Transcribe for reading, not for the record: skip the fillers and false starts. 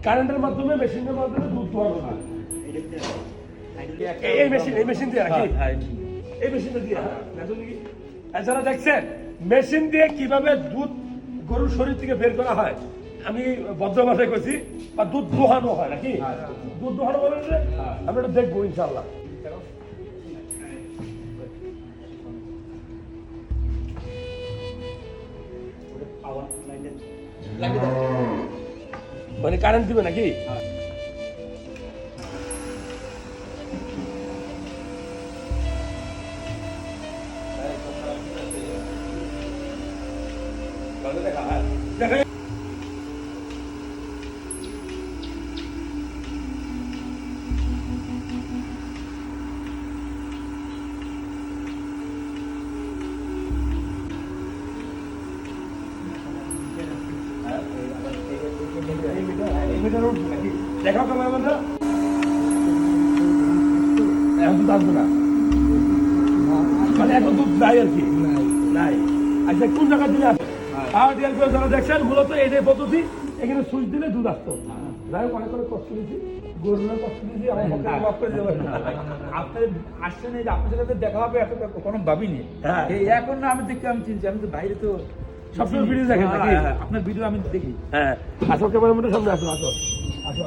কারেন্টের মাধ্যমে মেশিনের মাধ্যমে দুধ দোয়ানো হয়। এই মেশিন দিয়ে নাকি? এই মেশিনটা দিয়ে এছাড়া দেখছেন মেশিন দিয়ে কিভাবে দুধ গরুর শরীর থেকে বের করা হয়। আমি ভদ্র ভাষায় কইছি, বা দুধ দোহানো হয় নাকি? দুধ দোহানো বলেন যে আমরা এটা দেখবো ইনশাল্লাহ। মানে কারেন্ট দিবে নাকি? দেখা দেখাও ক্যামেরা বন্ধু, এখন দুধ আসবে না, মানে এখন দুধ নাই আর কি, নাই। আচ্ছা কোন জায়গা দিলে আসে? পাওয়ার টিলার করে যারা দেখছেন মূলত এই যে পদ্ধতি, এখানে সুইচ দিলে দুধ আসতো। যাই হোক অনেক অনেক কষ্ট দিয়েছি, গরুর কষ্ট দিয়েছি, আমার পক্ষে মাফ করে দেবেন। আপনার আসছেন এই যে আপনার সাথে দেখা হবে এত কোনো ভাবিনি। এই এখন না আমি দেখি, আমি চিনছি, আমি তো বাইরে তো সবসময় ভিডিও দেখেন নাকি? আপনার ভিডিও আমি দেখি। হ্যাঁ, আসো ক্যামেরার মধ্যে সামনে আসো, আসো আসো।